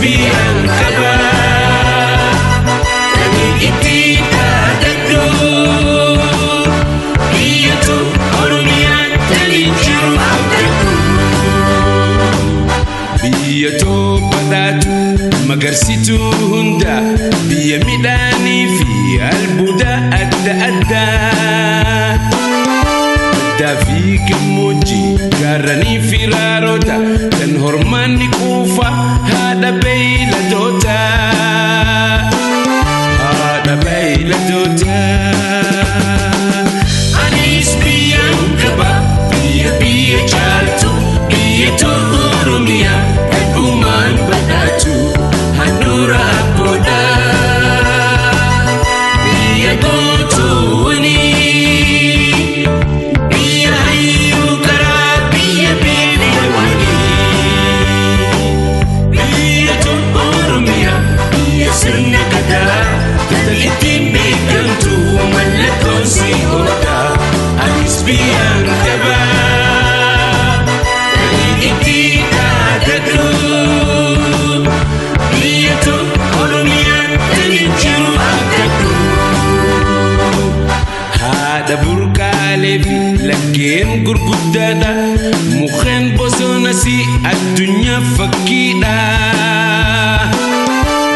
biang kaba Tani itita daddo Iya tu oromia tani jiru abdadu Biya to padatu magarsitu hunda Biya midani fi albuda adda adda Davi kemuji karani firarota dan hormani kufa hada beila dota Anis biang kaba biya jaltu biya to urumia kuman badatu hanura apoda biya gotu wani biang kaba Tani itita daddo Biya to oromia tani jiru abdadu Hada burkale fi lakin gurguddada Mukhen bosona si addunya fakida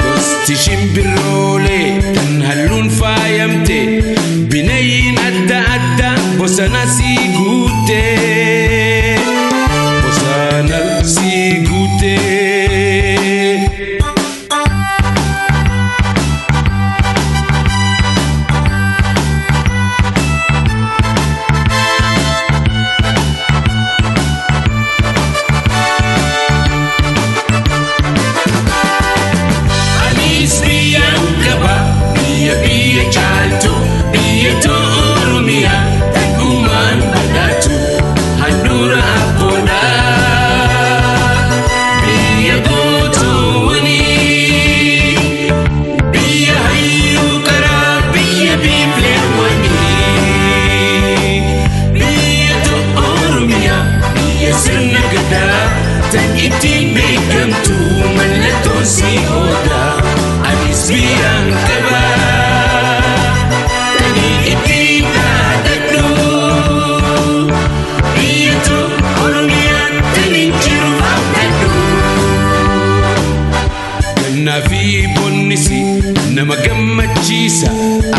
Gosti shimbirole tan halun fayamte Binayin adda adda bosana si gute Anis biang kaba biya jaltu biya to oromia kuman badatu handura apoda biya gotu wani biya hayu kara biya bible wani biya to oromia biya sirnagada tan itin bekamtu malaton si oda Anis biang kaba tani itita daddo Biya to oromia tani jiru abdadu Ganna fi bonnisi nama gammachisa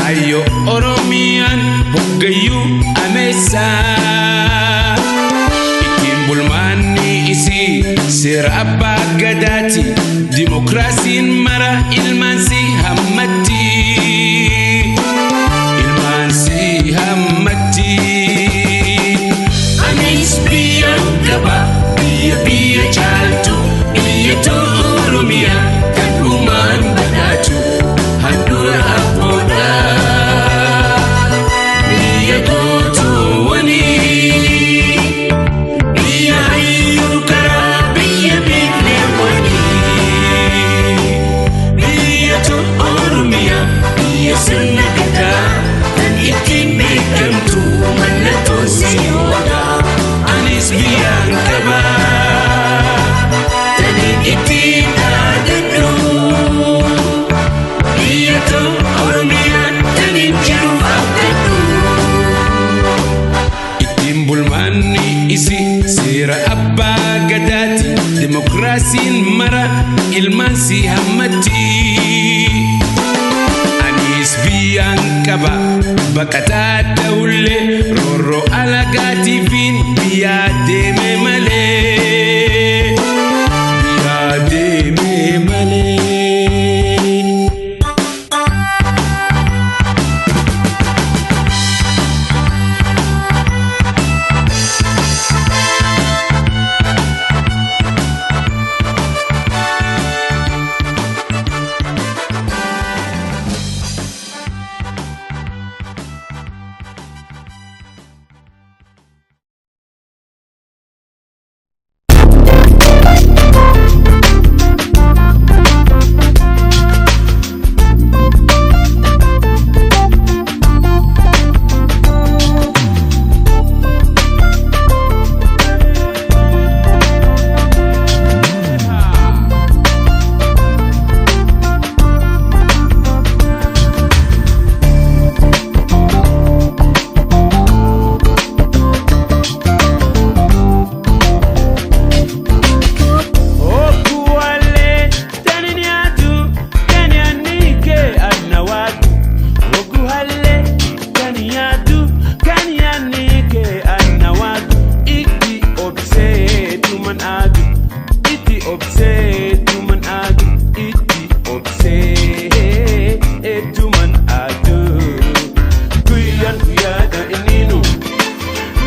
Ayo oromian hoggayu amesa Itin bulmani isi sir abba gadati Demokrasin mara ilmansi hammati Anis biang kaba biya jaltu biya to oromia kuman badatu handura apoda biya gotu wani biya hayu kara biya bible wani biya to oromia biya sirnagada tan itin bekamtu malaton si oda Anis biang kaba tani itita daddo Biya to oromia tani jiru abdadu Itin bulmani isi sira abba gadati Demokrasin mara ilmansi hammati Anis biang kaba bakata daule roro alagati fin biya deme male obsee tuman adu itti obsee tuman adu guyyan guyyaadha inninu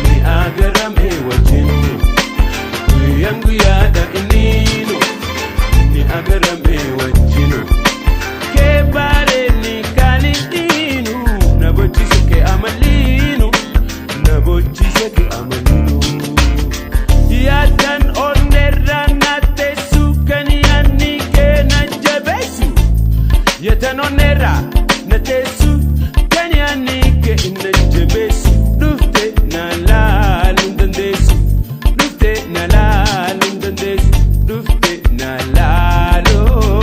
ni agarame wajjinu guyyan guyyaadha inninu ni agarame wajjinu kee bareedni kaalidhiinu na bocciise kee amaliinu na bocciise kee amaliinu yaadan onnerra na teessu kan yaanni kee na jabeessu yaadan onnerra na teessu kan yaanni kee na jabeessu dhufte na laaluun dandeessu dhufte na laaluun dandeessu dhufte na laaloo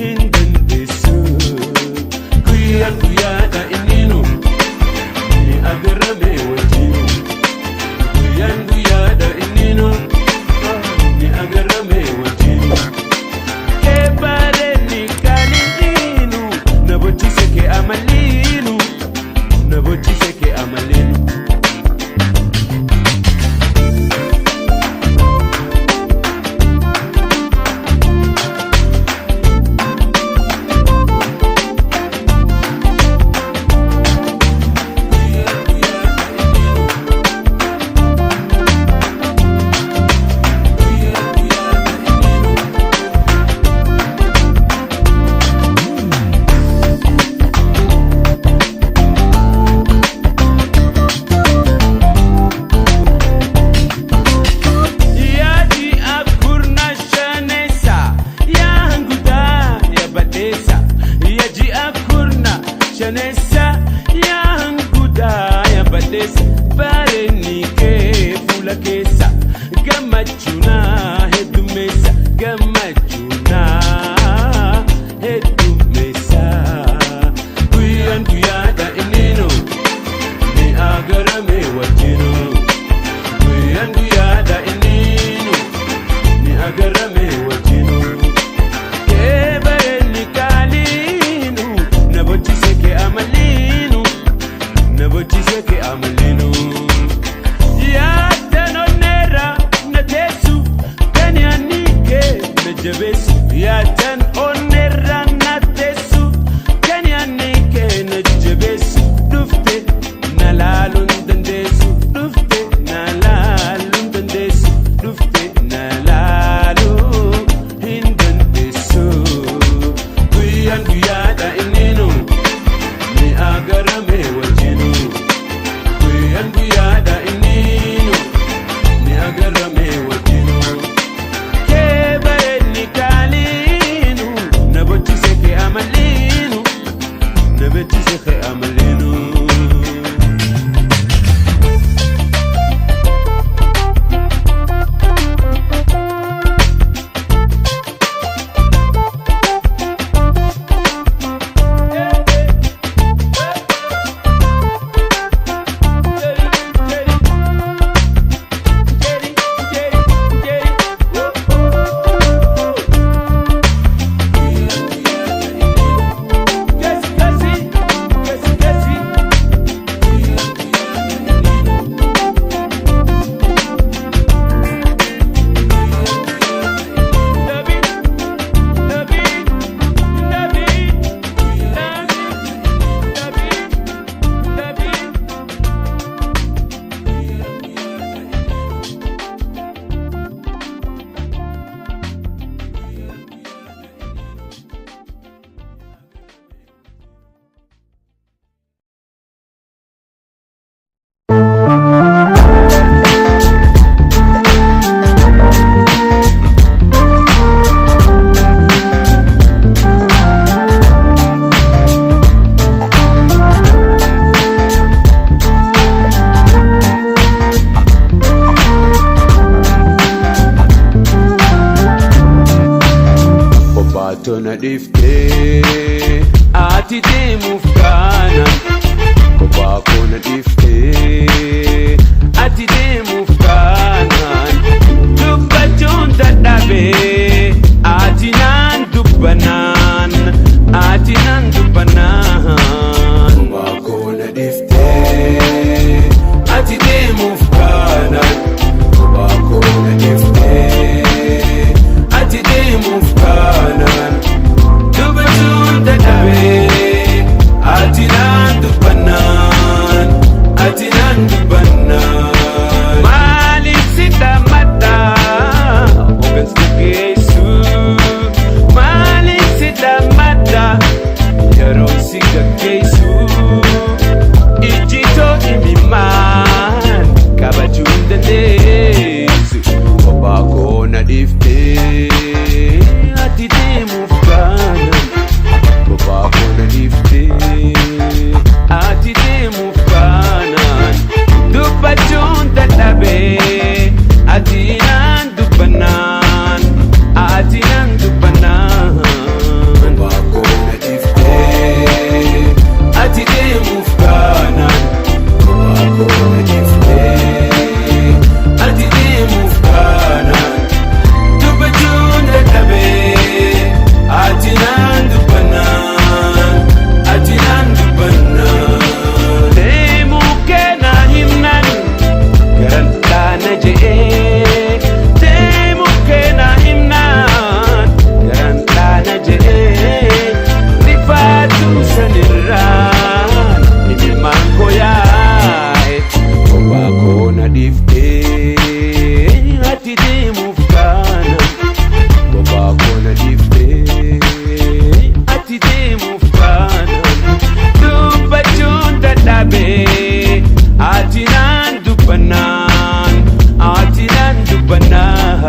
hin dandeessu guyyaan guyyaadha inninu ni agarame wajjinu guyyan guyyaadha inninu ni agarame wajjinu kee bareedni kaalidhiinu na bocciise kee amaliinu na bocciise kee amaliinu Shanessa yang gudaya badesa bareni ke fula kesa gamachuna hedumesa gamachuna hedumesa guyyan guyyaadha inninu ni agarame wajjinu guyyan guyyaadha inninu ni agarame wajjinu kee bareedni kaaliinu na bocciise kee amalinu na bocciise kee amalinu yaadan onnerra na teessu kan yaanni kee na jabeessu yaadan onnerra na teessu kan yaanni kee na jabeessu dhufte na laaluun dandeessu dhufte na laaluun dandeessu dhufte na laaluu hin dandeessu guyyan guyyaadha inninu ni agarame wajjinu guyyan guyyaadha inninu ni agarame wajjinu kee bareedni kaaliinu na bocciise kee amaliinu na bocciise kee amaliinu tona dhiftee ati deemuuf kaana kophaa koona dhiftee ati deemuuf kaanaan dubbachuun dadhabee ati naan dubbanaan ati naan dubbanaan kophaa koona dhiftee ati deemuuf kaanaan kophaa koona dhiftee ati deemuuf mufkanan dubatun dadhabe atinan dubbannan atinan dubbannan maaliif si dhammadha ogeessa geessu maaliif si dhammadha yeroo si gaggeessu ijjitoo imimmaan kabajuu hin dandeessu kophaa koo na dhiiftee ati deemuuf kaanan kophaa koo na dhiiftee ati deemuuf kaanan dubbachuun dadhabee ati naan dubbannaan ati naan dubbannaan kophaa koo na dhiiftee ati deemuuf kaanan kophaa koo na dhiiftee ati deemuuf kaanan dubbachuun dadhabee ati naan dubbannaan ati naan dubbannaan deemuu kee naa himnan garan dhaana je'ee deemuu kee naa himnan garan dhaana je'ee rifaatu sanirraan imimmaan koo yaa'e kophaa koo na dhiiftee ati deemuuf kaanan kophaa koo na dhiiftee ati deemuuf kaanan dubbachuun dadhabee ati naan dubbannaan ati naan dubbannaan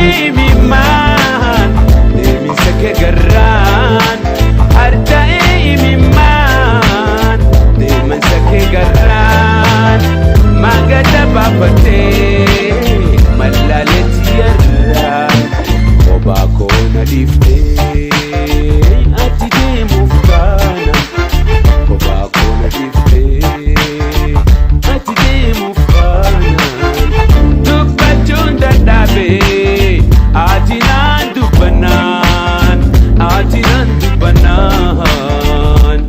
Imimmaan deemisa kee garraan harca'ee imimmaan deemisa kee garraan magada baafatee mallaaleetti yarraan kophaa koo na dhiiftee ati deemuuf kaanan kophaa koo na dhiiftee ati deemuuf kaanan dubbachuun dadhabee ati naan dubbannaan ati naan dubbannaan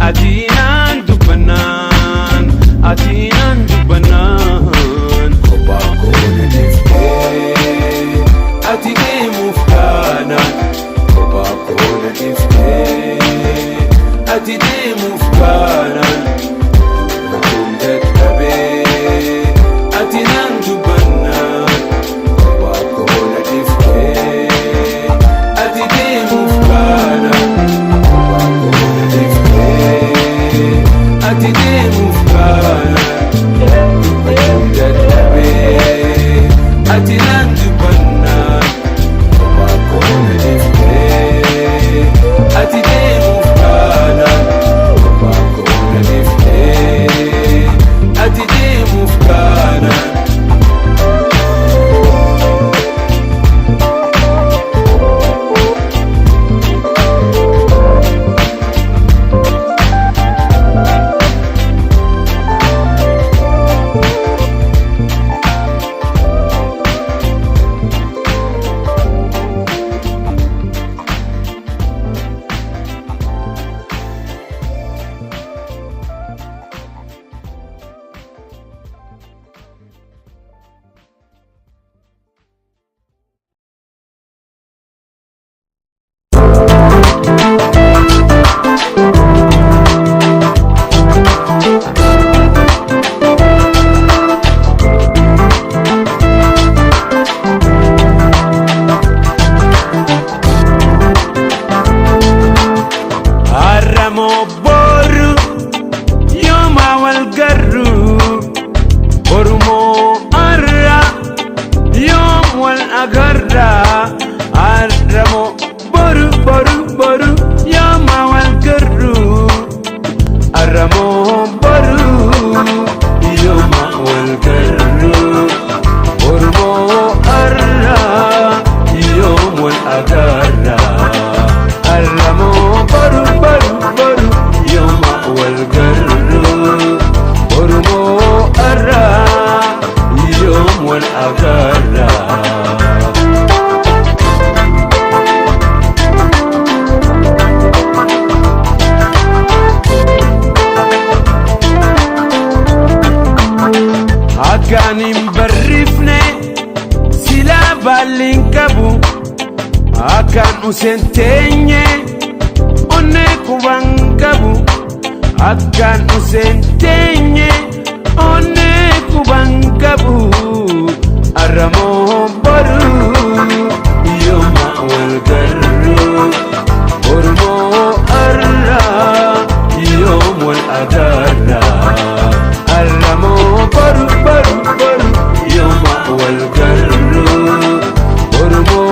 ati naan dubbannaan ati naan dubbannaan kophaa koo na dhiiftee ati deemuuf kaanan kophaa koo na dhiiftee ati deemuuf kaanan dubbachuun dadhabee ati naan dubbannaan kophaa koo na dhiiftee ati deemuuf kaanan kophaa koo na dhiiftee ati deemuuf kaanan dubbachuun dadhabee ati naan dubbannaan kophaa koo na dhiiftee ati deemuuf kaanan kophaa koo na dhiiftee ati deemuuf kaanan. agarra arramo boru boru boru yoma walgarru arramo boru yoma walgarru ormo arra yom wal agarra arramo boru boru boru yoma walgarru ormo arra yom wal agarra Akanin barrifne sila balin kabu akan usentenye onne kuban kabu akan usentenye onne kuban kabu aramo boru yoma walgarru ormo arra yom wal agarra aramo boru boru boru yoma walgarru ormo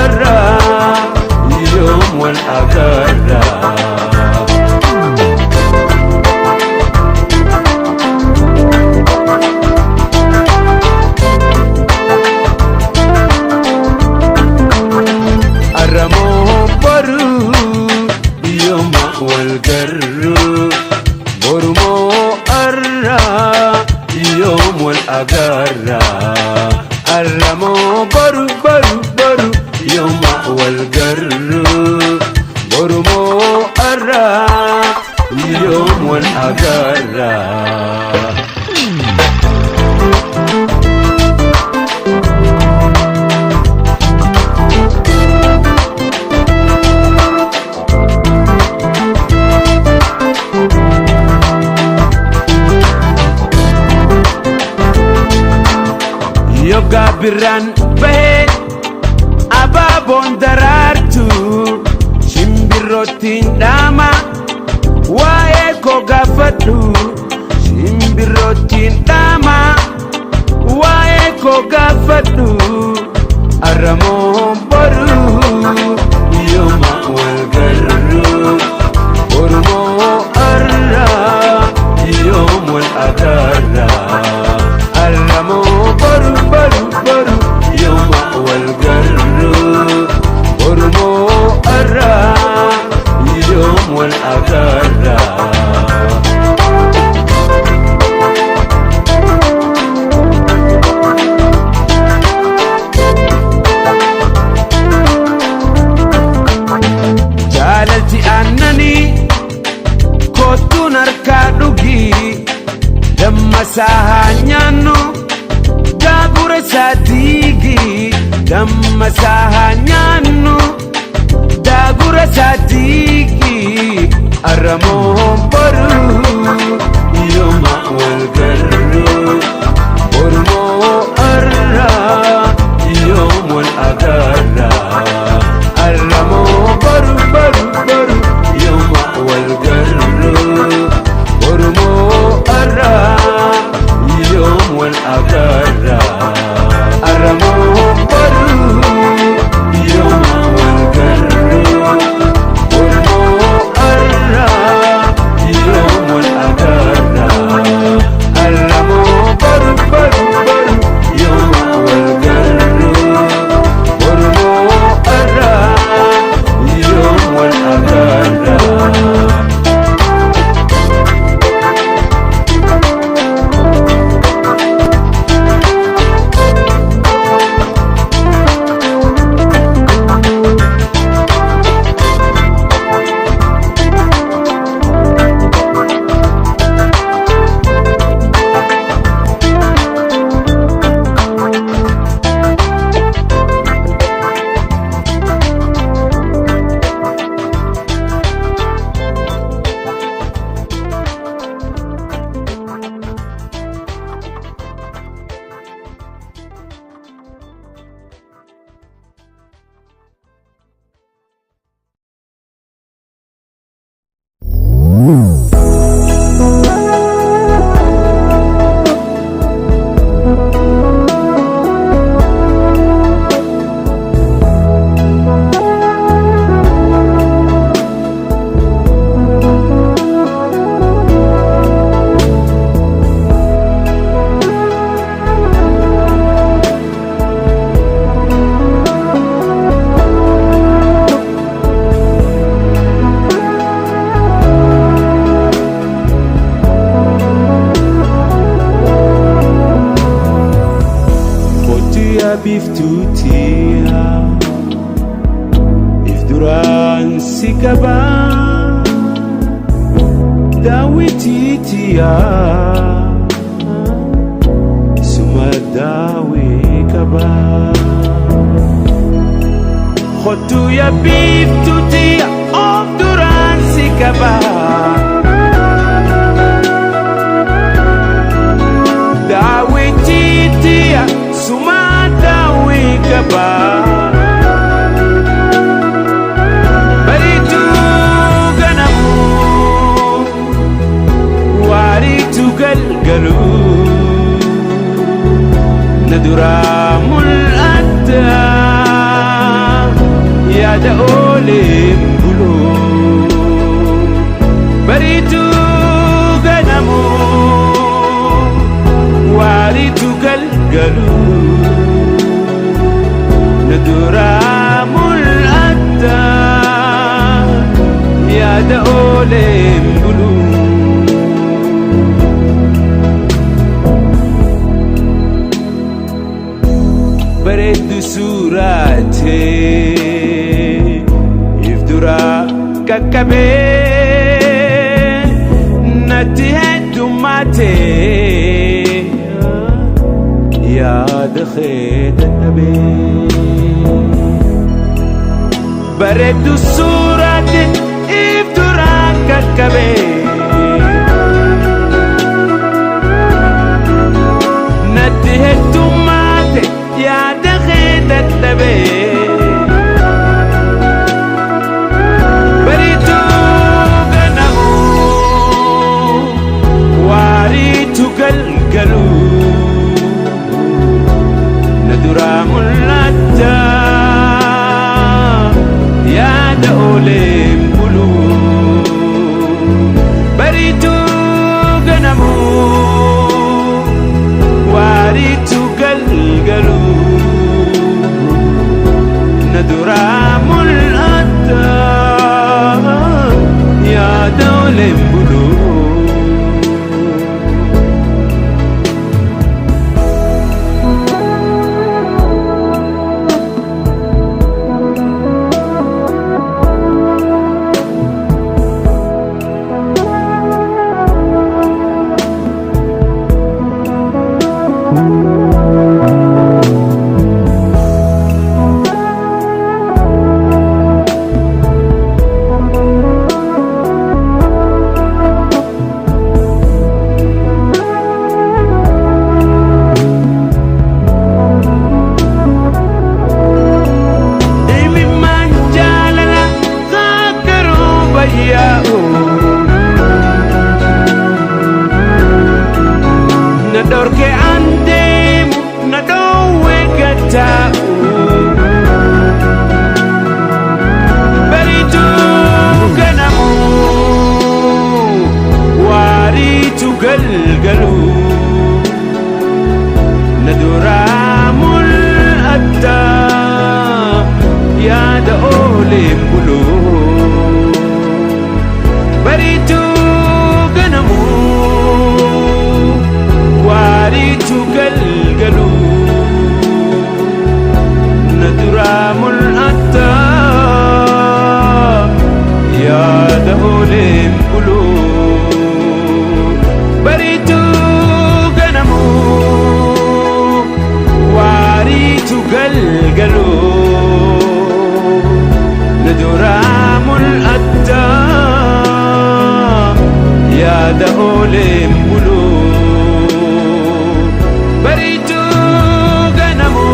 arra yom wal agarra aramo boru yoma walgarru ormo arra yom wal agarra aramo boru boru boru yoma walgarru ormo arra yom wal agarra Yoga biran bahe ababon darartu shimbirotin dama wae ko gafatu shimbirotin dama wae ko gafatu aramo boru yoma walgarru ormo arra yom wal agarra aramo boru boru boru yoma walgarru ormo arra yom wal agarra jaalalti annani kottun harkaa dhugi damma sahaa nyaannu gaagura saatiigi damma sahaa nyaannu gaagura saatiigi aramo boru yoma walgarru ormo arra yom wal agarra aramo boru boru boru yoma walgarru ormo arra yom wal agarra aramo boru yoma walgarru ormo arra yom wal agarra ya biftuutiya if duraan si qaba daawitiitiya suma daawii qaba khottu ya biftuutiya of duraan si qaba daawitiitiya suma daawii qaba galgalu naduramul adda yada olim bulu baritu ganamu waritu galgalu naduramul adda yada olim bulu bareedu suurate if dura qaqqabee natti heddummaate yaada kee dadhabee bareedu suurate if dura qaqqabee natti heddummaate yaada kee dadhabee bariitu ganamu waariitu galgalu naduraa mul'ata yaada ooleen bulu bariitu ganamu waariitu galgalu naduramul adda yaada ooleen bulu nadorke andemu nadowe gatau baritu ganamu waritu galgalu naduramul adda yaada ooleen bulu baritu ganamu waritu galgalu naduramul adda yaada ooleen bulu baritu ganamu waritu galgalu naduramul adda yaada ooleen bulu baritu ganamu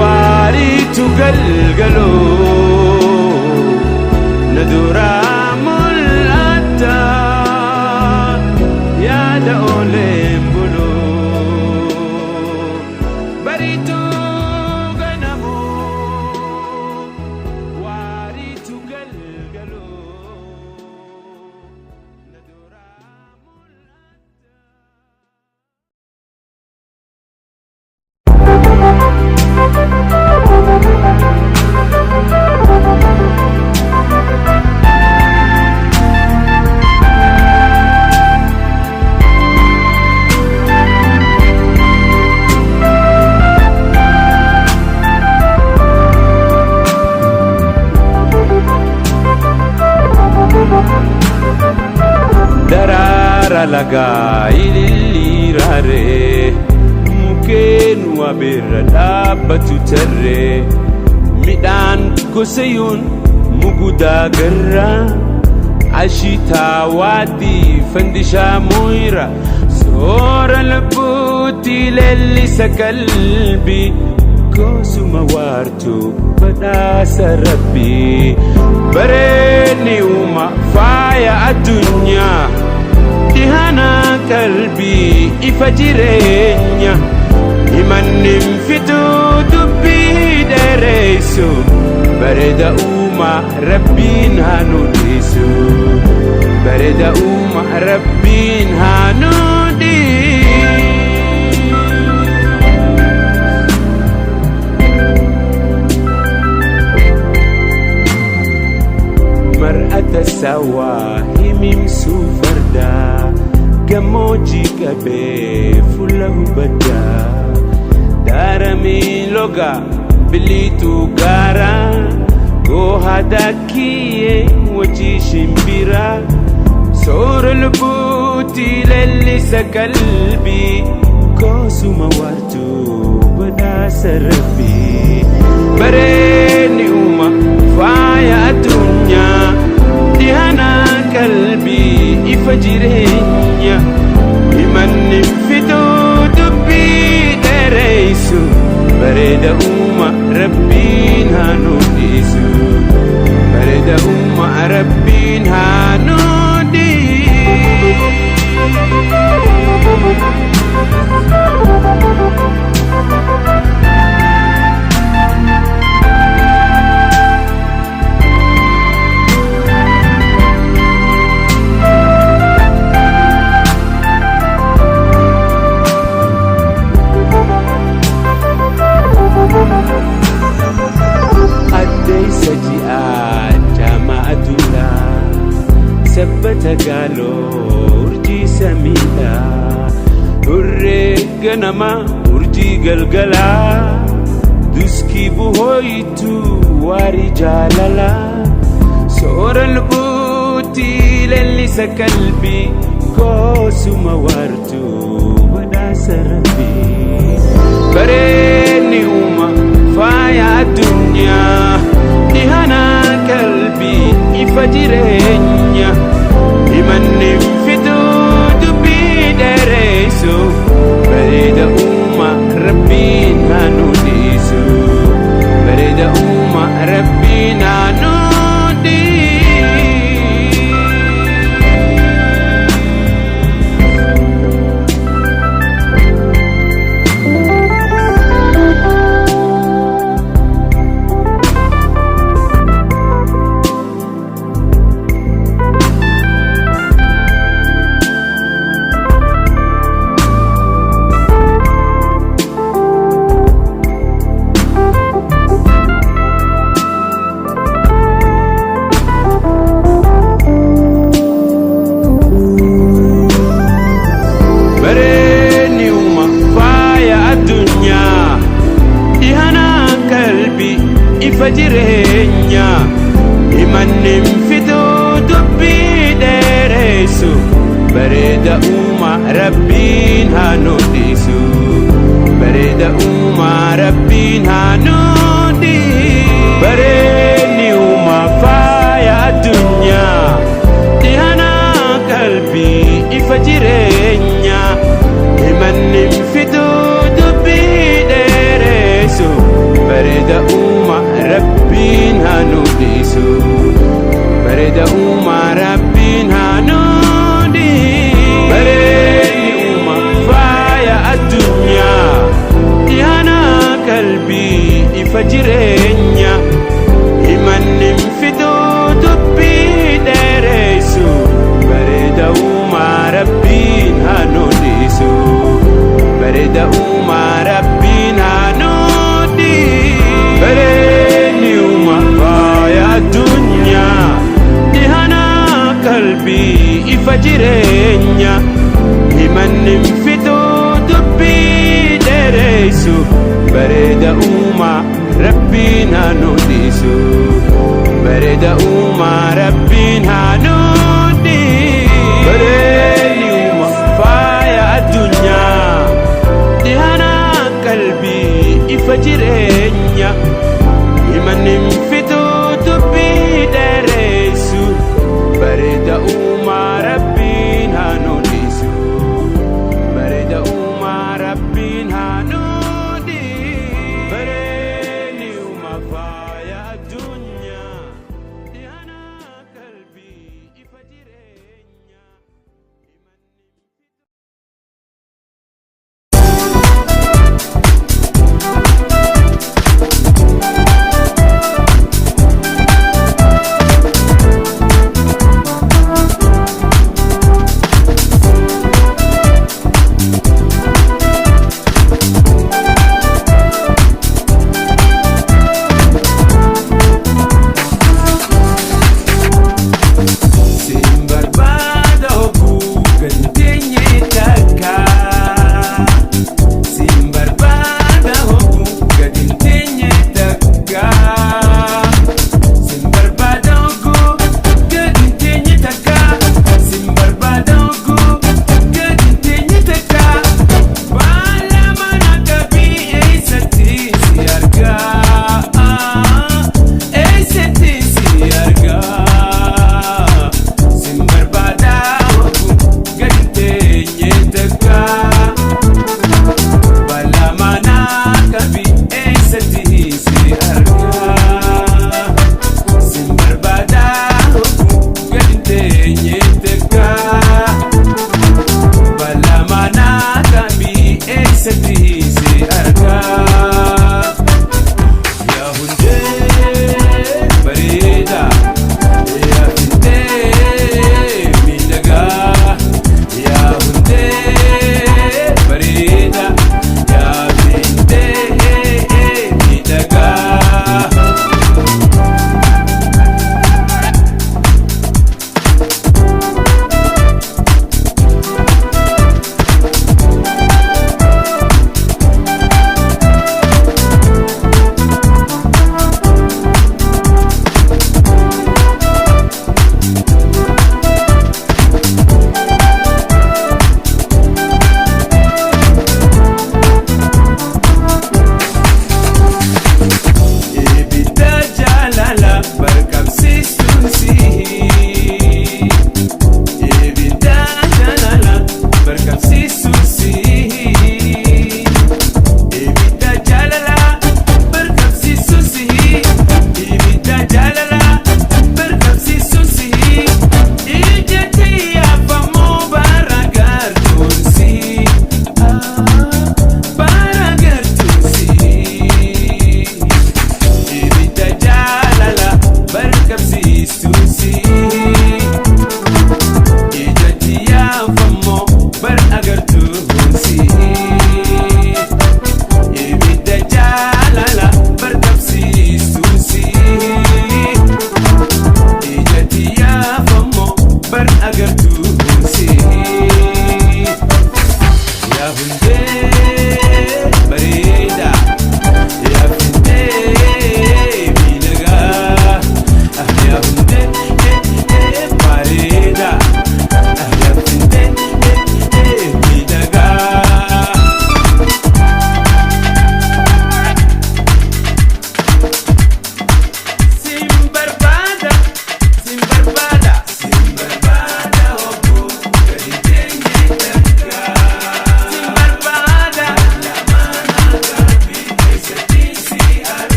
waritu galgalu naduramul adda yaada ooleen bulu baritu ganamu waritu galgalu Gara lagaa ililliiraaree mukkeen waa birra dhaabbatu tarree midhaan gosayoon mugudaa garraa ashiitaa waaddii fandishaa mooyira soora lubbuutti leellisa qalbii goosuma waartuu badhaasa rabbii bareedni uuma faaya addunyaa dhihana qalbii ifa jireenya himannin fituu dubbii dheereysu bareeda uuma rabbiin haa nu dhiisu bareeda uuma rabbiin haa nu mar'ata sawaa himimsuu fardaa gammoojjii qabee fuula hubaddaa daaramii loga biliituu gaaraa goohadaa kiyyee wajjii shimbiraa soora lubbuutti leellisa qalbii goosuma waartuu badhaasa rabbii bareedni uuma faaya addunyaa dhihana qalbii ifa jireenya himannin fituu dubbii dheereysu bareeda uuma rabbiin haa nu dhiisu bareeda uuma rabbiin haa nu addeysa ji'aa jaama'atulaa sabbata gaaloo urjii samiidhaa hurree ganama urjii galgalaa duskii buhooytu waarii jaalalaa soora lubbuutti leellisa qalbii goosuma waartuu badhaasa rabbii bareedni uuma faaya addunyaa dhihana qalbii ifa jireenya himannin fituu dubbii dheereysu bareeda uuma rabbiin haa nu dhiisu bareeda uuma rabbiin haa nu ifa jireenya himannin fituu dubbii dheereysu bareeda uuma rabbiin haa nu dhiisu bareeda uuma rabbiin haa nu bareedni uuma faaya addunyaa dhihana qalbii ifa jireenya himannin fituu dubbii dheereysu bareeda uuma rabbiin haa nu dhiisu bareeda uuma rabbiin haa nu bareedni uuma faaya addunyaa dhihana qalbii ifa jireenya himannin fituu dubbii dheereysu bareeda uuma rabbiin haa nu dhiisu bareeda uuma rabbiin haa nu bareedni uuma faaya addunyaa dhihana qalbii ifa jireenya himannin fituu dubbii dheereysu bareeda uuma rabbiin haa nu dhiisu bareeda uuma rabbiin haa nu bareedni ifa jireenya himanni fiduu dubbii dheeressu bareeda uumaa rabbiin haa nuudisu bareeda uumaa rabbiin haa nuudisu bareedni uumaa faaya addunyaa dhiyaana qalbii ifa jireenya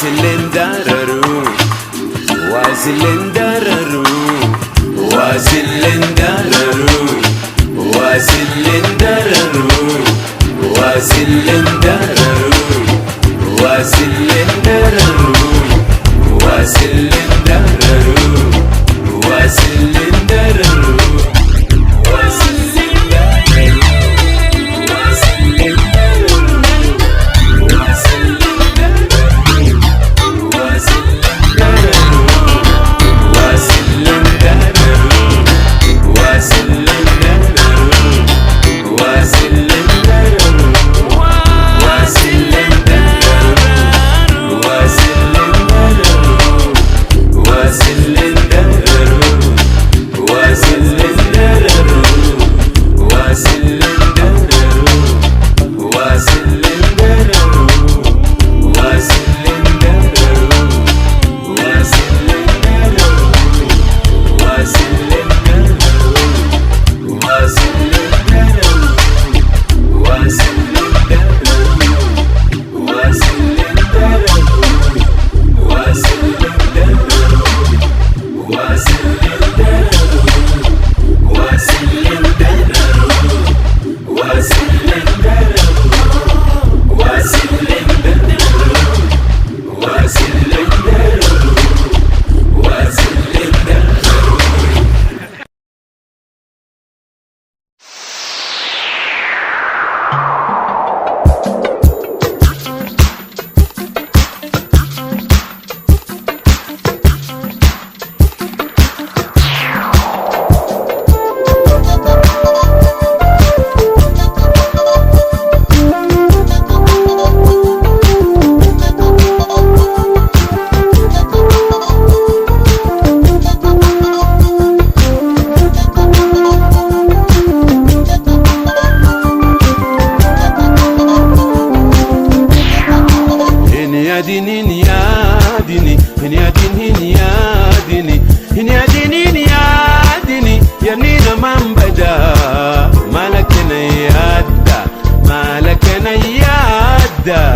Wasilindararu, wasilindararu, wasilindararu, wasilindararu, wasilindararu, wasilindararu, wasilindararu, wasilindararu.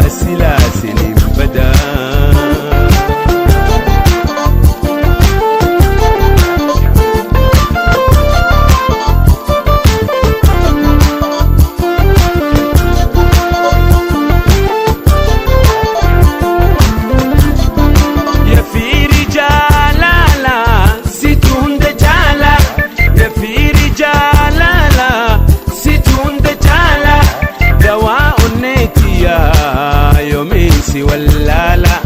سلاسل بدا يا في رجال لا ستون دجالا يا في رجال لا ستون دجالا دواء النتيا يومين سولالا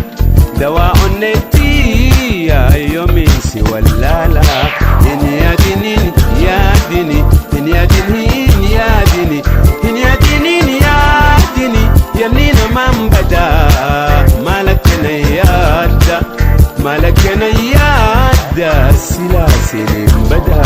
دواء النتيا يومين سولالا إن يا دينين يا ديني إن يا دينين يا ديني إن يا دينين يا ديني يا نينا من بدا مالكنا يادا مالكنا يادا سلاسل بدا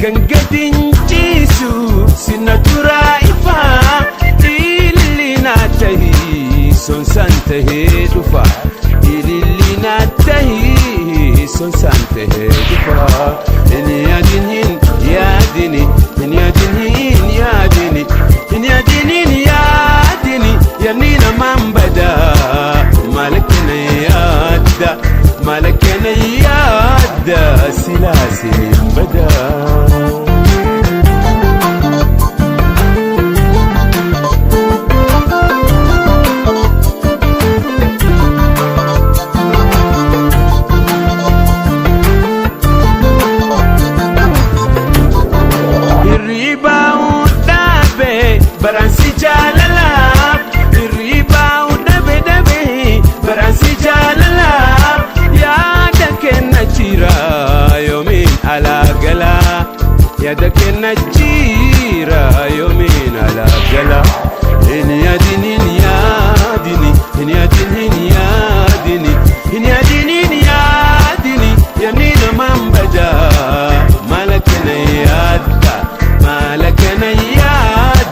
Gangadin Jesu sinatura ifa ilina tahi son santa he dufa ilina tahi son santa he dufa ini adinin ya dini ini adinin ya dini ini adinin ya dini ya nina mambada malakina yadda malakina yadda silasil bada Baransi jalala, riba udabe dabe. Baransi jalala, ya dake najira yomin ala gala. Ya dake najira yomin ala gala. Ini adinin ya dini, ini adinin ya dini, ini adinin ya dini. Ya nina mambada, malakena yadda, malakena yadda.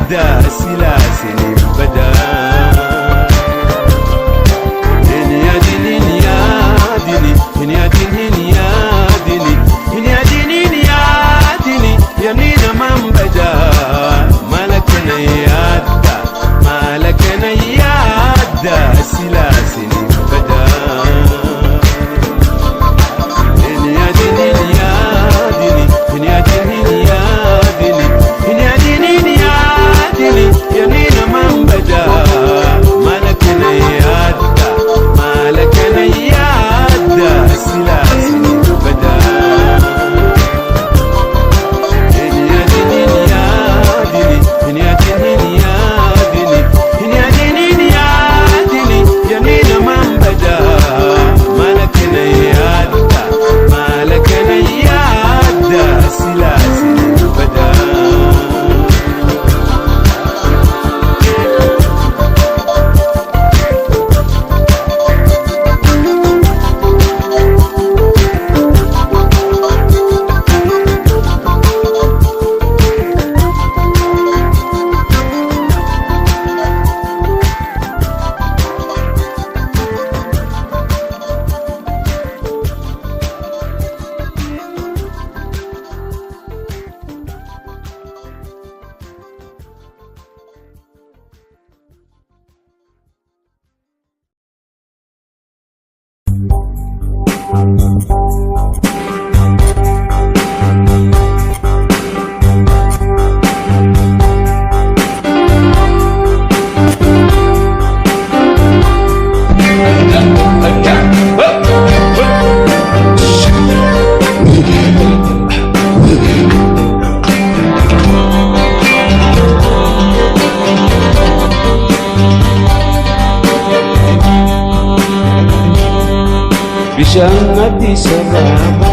Bishaan sababa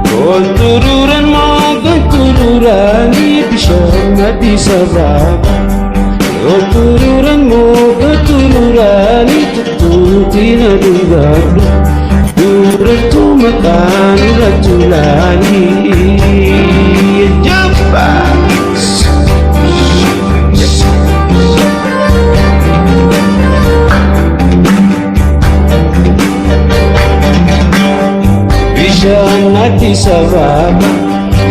Kontururan mo kontururani Bishaan sababa Kontururan mo kontururani Tututi na dugado Duratu makan ratulani Jamba Bishaan sababa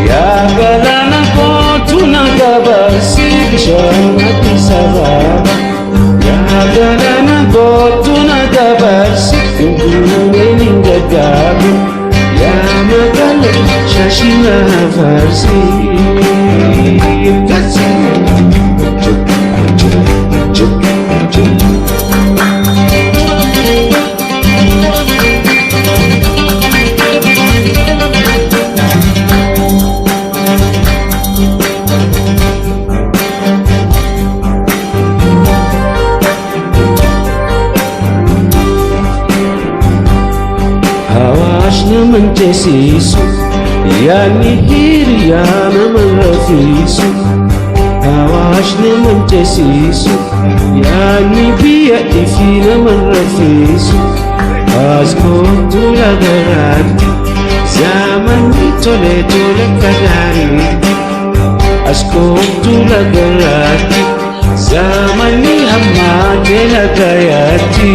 Ya galana ko tunagabasi Bishaan sababa Ya galana ko tunagabasi Tungunin gagabi Ya magala shashina farsi naman jesisu Yani hiri ya naman rafisu Hawash naman jesisu Yani biya ifi naman rafisu Asko tulagarati Zaman ni tole tole kadari Asko tulagarati Zaman ni hamade lagayati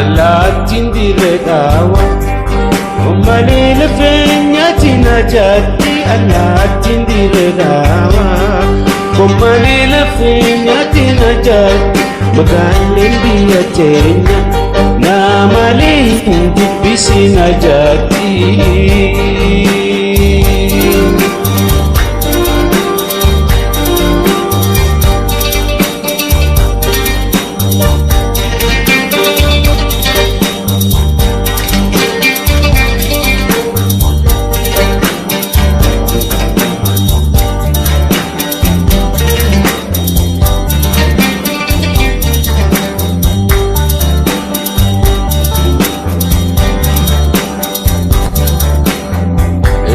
Alatin diredawa Umalila fenyati najati Alatin diredawa Umalila fenyati najati Magaling biyatenya Namali hindi bisi najati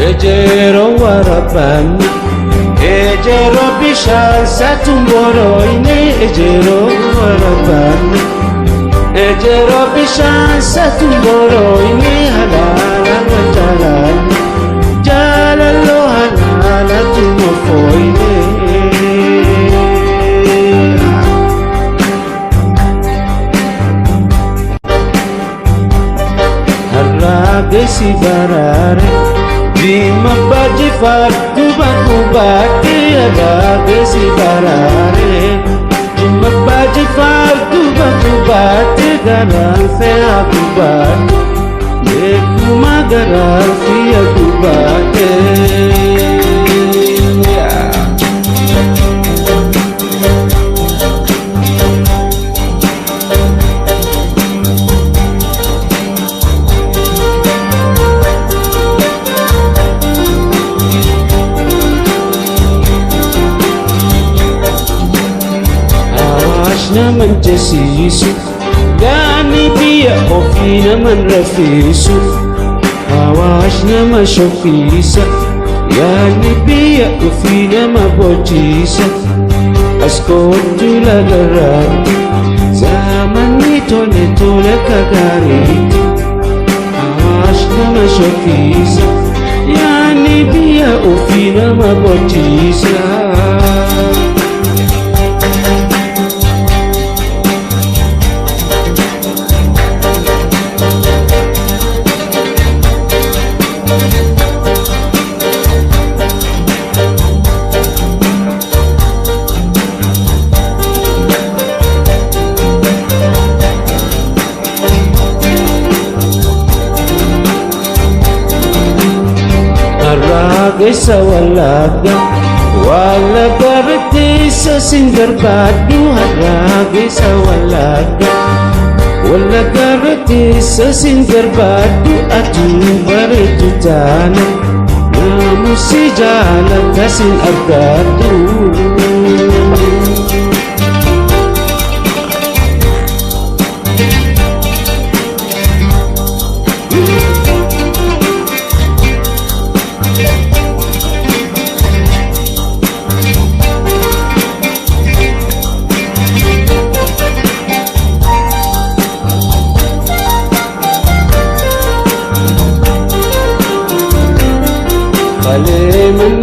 Ejero warabana Ejero bishan satumboro ine Ejero warabana Ejero bishan satumboro ine Halala wa jalala Jalalo halala tumofo ine Harage si barare Dima baji fardu bakubati Harage si barare Dima baji fardu bakubati Garan se akubati Yekuma garan si akubati naman jesisu Gani biya ofi naman rafisu Awash naman shofisa Yani biya ofi naman bojisa Asko tulagarati Zaman nito netole kagariti Awash naman shofisa Yani biya ofi naman bojisa walaga walaga ratisa sinbarbadu harage sa walaga walaga ratisa sinbarbadu atu baratu tana namusi jala kasin abadu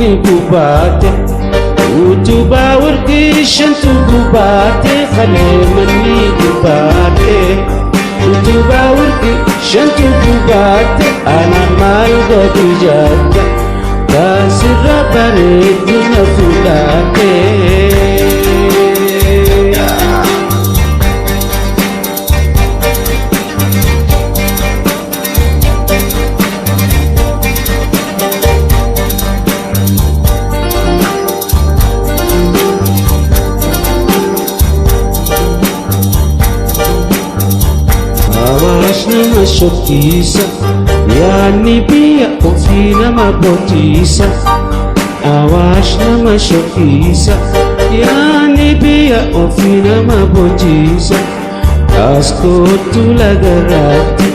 Mani gubate utuba warki shantu gubate khale mani gubate utuba warki shantu gubate ana mal gadijata kasira baretu nafulate Shokisa yani pia ofina mabotisa awash nama shokisa yani pia ofina mabotisa asko tulagarati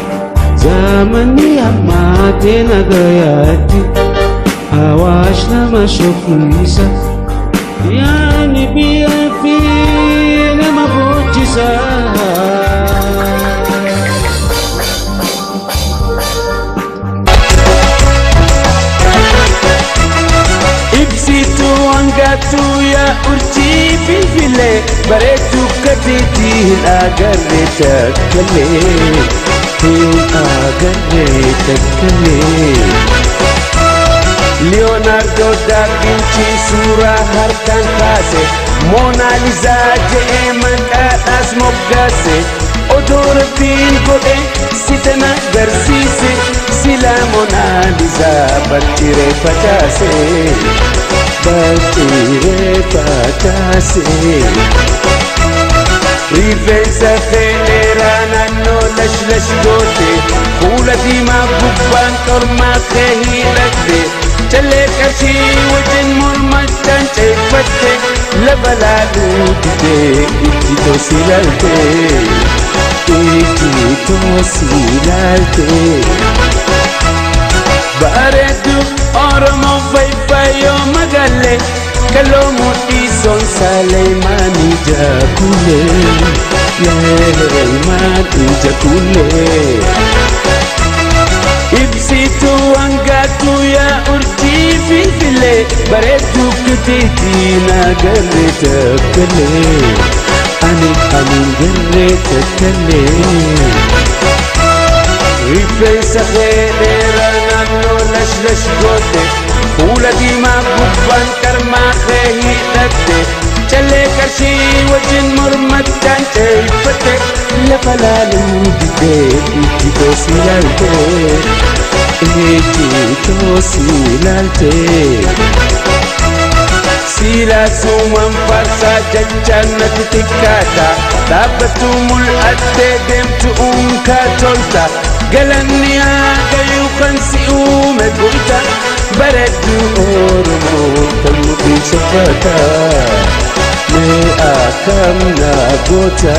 zamani amate nagayati awash nama shokisa yani pia ofina mabotisa tu ya urji bilbile baretu katiti agarre takkale takkale Leonardo da Vinci sura harkan kase Mona Lisa je maqaadhas moggase odor bin godhe sitana garsiise sila Mona Lisa battire fatase Batire patase Rifeensa feeneera naannoo lash goote fuula diimaa gubbaan qormaa kee hidhatte callee qarshii wajjin mormachaan ceeffatte lafa laaluu didee ijji toosi ilaalte ijji toosi ilaalte bareedu Oromoo fayyoo magalle kaloo mudhii sonsaalee maanii jaakulee maanii jaakulee ibsituu hangaatu yaa urjii filfilee bareedduu kutiitii nagarre takkalee ani garre takkalee rifeensa fedheera naannoo lash goote fuula diimaa gubbaan qarmaa kee hidhatte callee qarshii wajjin mormachaan ceeffatte lafa laaluu didee ijji toosi ilaalte ijji toosi ilaalte silaasumaan faarsaa jechaan natti tikkaata dhaabbattuu mul'attee deemtu unkaa tolta galanni haa gayuu kan si uume goota bareedduu Oromoo kan mudhiin soffata mee akkam naa goota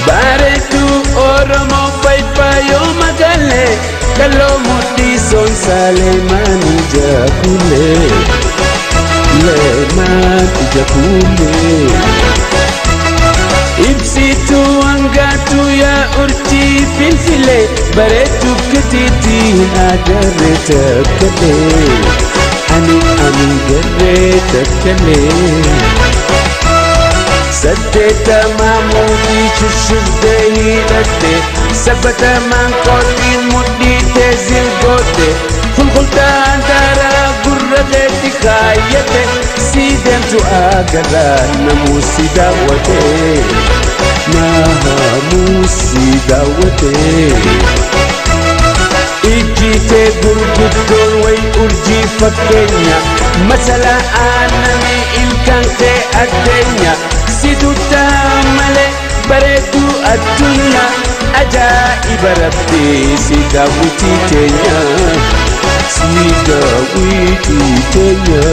bareedduu Oromoo fayyoo magalle kaloo mudhii sonsaalee maanii jaakulee maanii jaakulee ibsituu hangaatu yaa urjii filfilee bareedduu kutiitii agarre takkalee ani garre takkalee saddeetamaa mootii shushurtee hidhatte sabbatamaan kootiin mudhii teezil goote fulfultaan daaraa gurra keetti kaayyate si deemtu agarraa namuu si daawwate namuu si daawwate ijjiitee gurguddoon way urjii fakkeenya masala aananii ilkaan kee addeenya situ ta'a malee bareedu addunyaa ajaa'iba rabbii si daawwitii teenya si daawwitii teenya.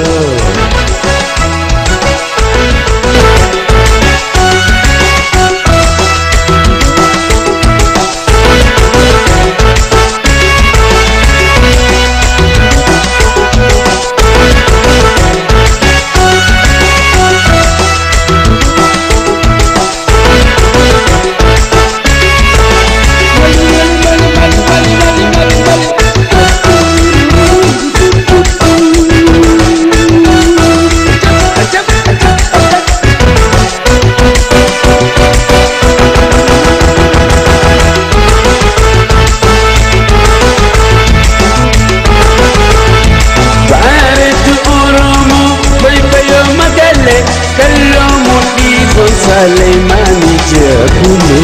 Sulaiman Jabule,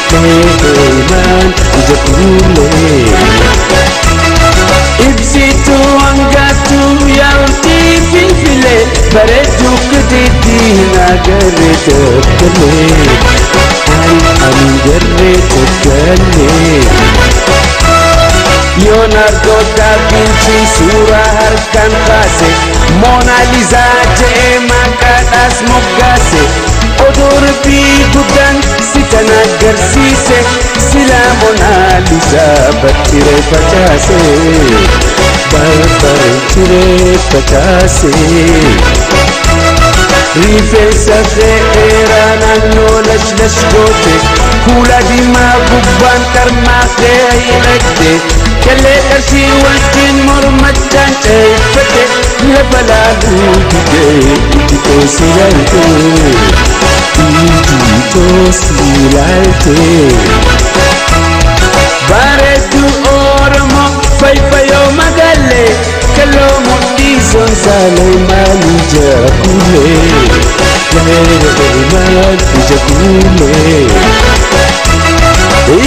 Sulaiman Jabule. Ibsitu angatu yauti fifile, baredu kedidi nagare tekele, angare tekele. Leonardo da Vinci surah harkan khase, Mona Lisa je makadas mogase. Odur bi gudan sitan agarsiise sila Mona Lisa batire pachase batire pachase rifeensa fe'eera naannoo lash goote kuula diimaa gubbaan qarmaa kee hidhatte callee qarshii wajjin mormachaan ceeffate lafa laaluu didee ijjitoo si laalte ijjitoo si laalte bareedu Oromoo fayyoo magaalee kalloo mudhii Sulaiman Jabule Sulaiman Jabule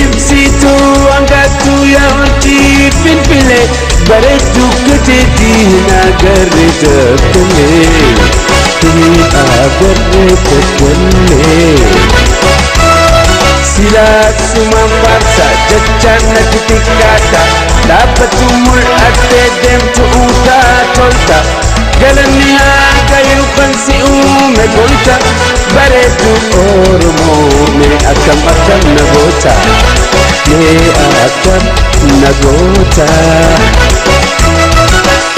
ibsitu angatu yauti finfile bareedu kedidi nagare tekele nagare tekele silaat sumaan faarsa jechaan natti xiqqaata dhaabbatu mul'attee deemtu uutaa tolta galanni haa gayu kan si uume golta bareedu Oromoo mee akkam nagoota mee akkam nagoota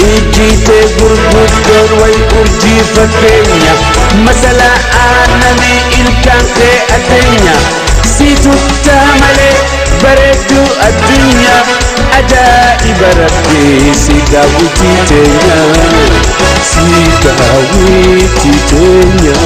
ijjiitee gurguddoon way urjii fakkeenya masala aananii ilkaan kee addeenya situ ta'a malee bareedu addunyaa ajaa'iba rabbii si daawwitii teenya si daawwitii teenya.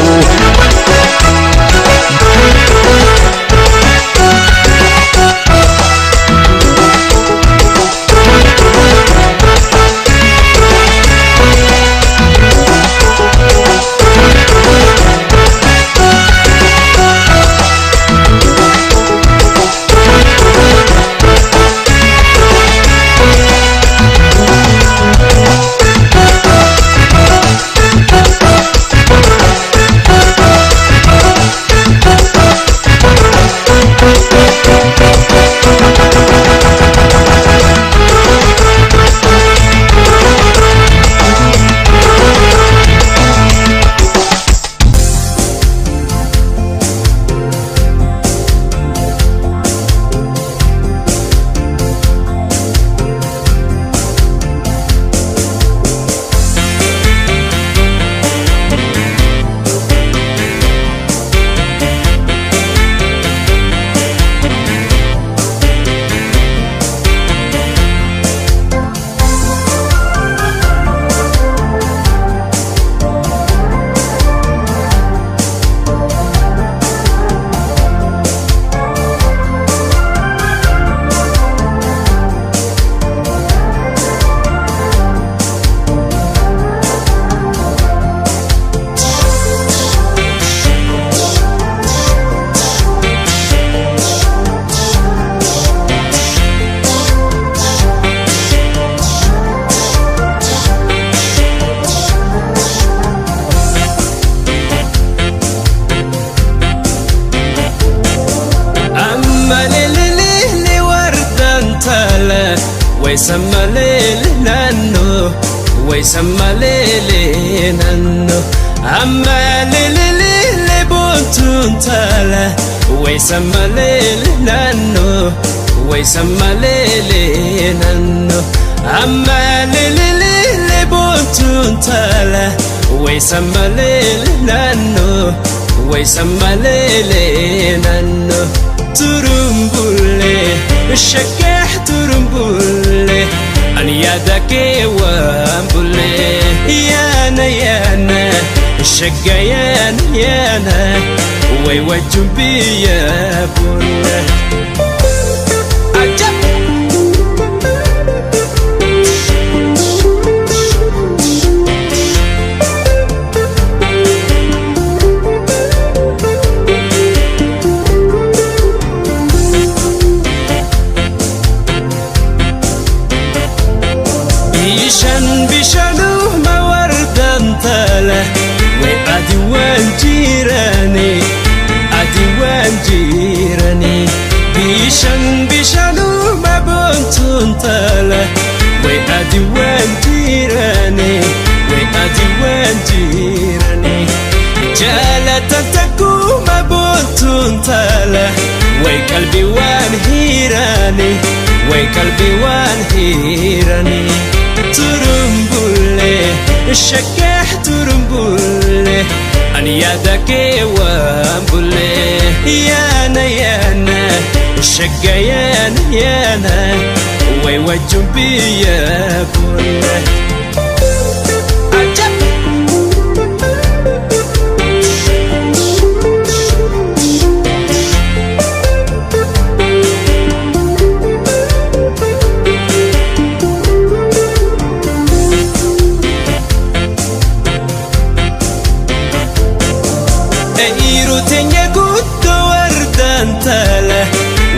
sammalele nanno way sammalele nanno ammalele buntuntala way sammalele nanno way sammalele nanno ammalele buntuntala way sammalele nanno way sammalele nanno turumbule shakah turumbule an yadake wambule yana shagayan yana way wajubiya bulle ajab بشانو ما وردان تاله وأدوان جيراني أدوان جيراني بشانو ما بنتون تاله وأدوان جيراني وأدوان جيراني جالة تكو ما بنتون تاله وقلبي وان هيراني وقلبي وان هيراني turumbule shakah turumbule an yadake wambule yana shagayan yana way wajubiya bulle ajab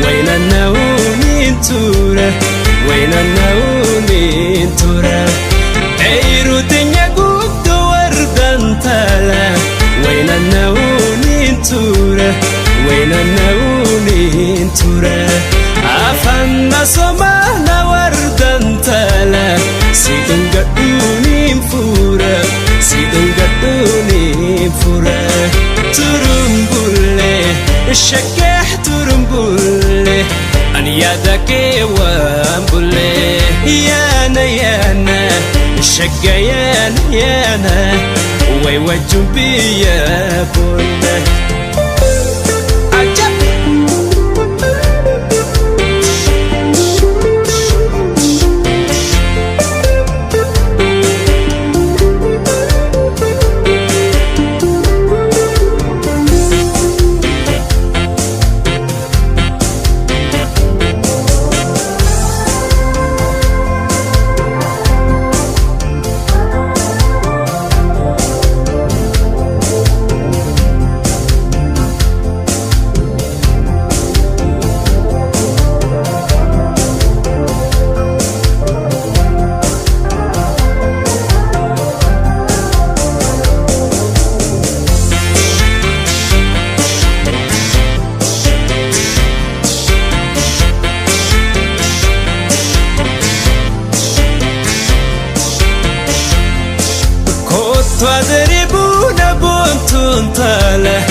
وين النوم تورا وين النوم تورا عيرو دنيا قد وردان تالا وين النوم تورا وين النوم تورا عفنا صمانا وردان تالا سيدن قدوني مفورا سيدن قدوني مفورا ترمبولي الشكاح ترمبولي أن يدك وامبولي يانا الشقيان يانا ويوجبي يا بولي عجب تضربون بنتون تاله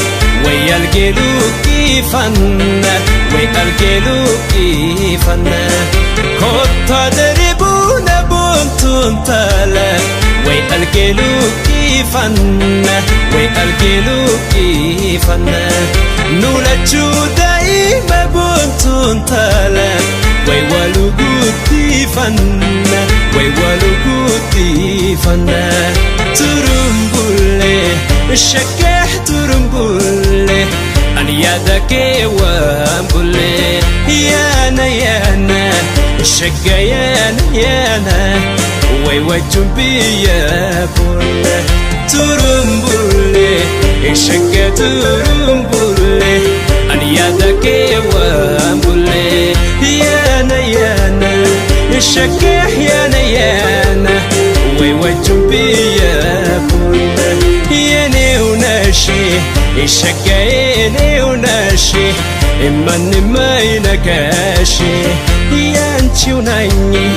ويالقلو كيفنا ويالقلو كيفنا تضربون بنتون تاله ويالقلو كيفنا ويالقلو كيفنا نولجو دايما بنتون تاله ويوالو كيفنا ويوالو كيفنا ترمبولي الشكاح ترمبولي أن يدك وامبولي يانا الشقيان يانا ويوجبي يا بولي ترمبولي الشكا ترمبولي أن يدك وامبولي يانا الشكاح يانا ويوجبي يا يني وناشي الشكايني وناشي إما ما ينكاشي يانتي وناني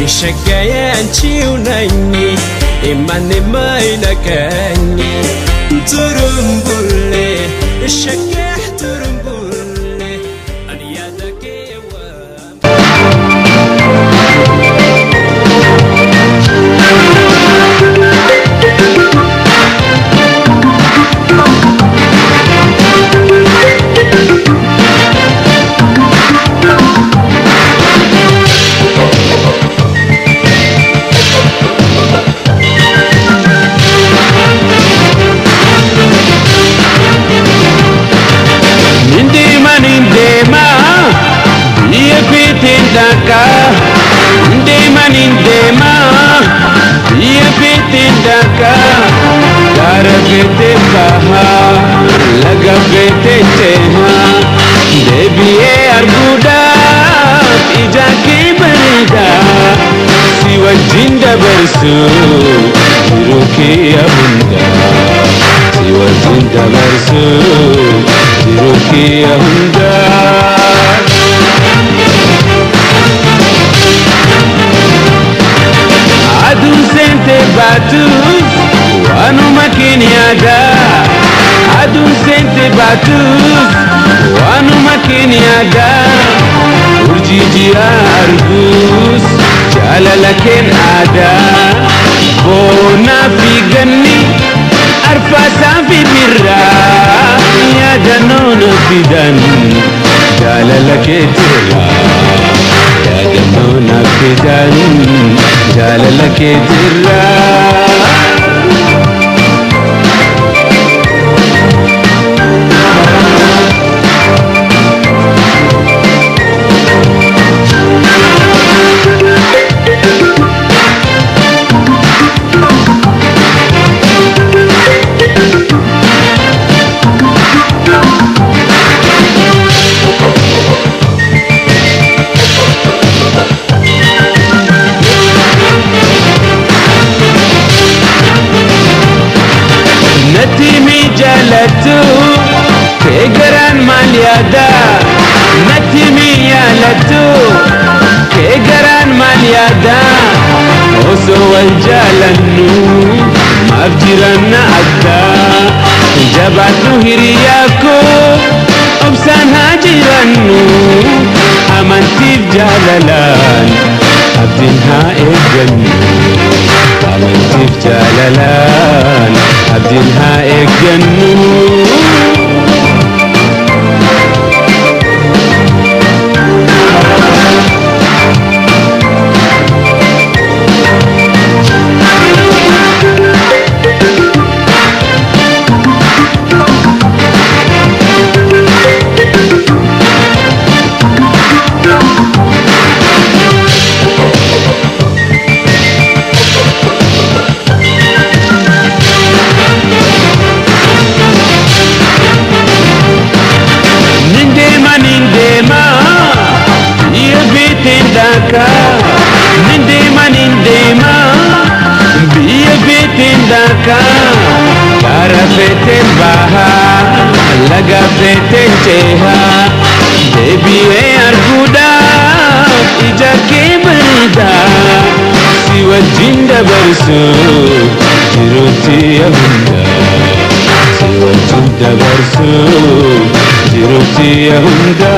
شقايا نشيوناني إيماني ما ينكاني ترمبولي الشقاح ترمبولي أنيادك Ndema ye petindaka gara pete kaha laga pete tema debiye arguda ijaki berida siwa jinda bersu jiruki abunda siwa jinda bersu jiruki abunda Adun sente batus wanu makiniada Adun sente batus wanu makiniada urjiji argus jalalaken ada bona figani arfasa fi birra ya danona fidan jalalaketira ya danona fidan jalalaketira kegaran maliada natimi yalatu kegaran maliada oso waljalanu mafjiranna adda jabatu hiriyako obsan hajiranu amantif jalalan abdinha egannu amantif jalalan abdinha egannu Nindema biya betindaka gara beten baha laga beten ceha debiye arguda ijake berida siwa jinda bersu jiruti abunda siwa jinda bersu jiruti abunda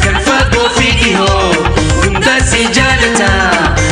Kan fago fi iho, gunda si jalata.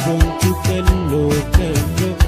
كنت كنو كنو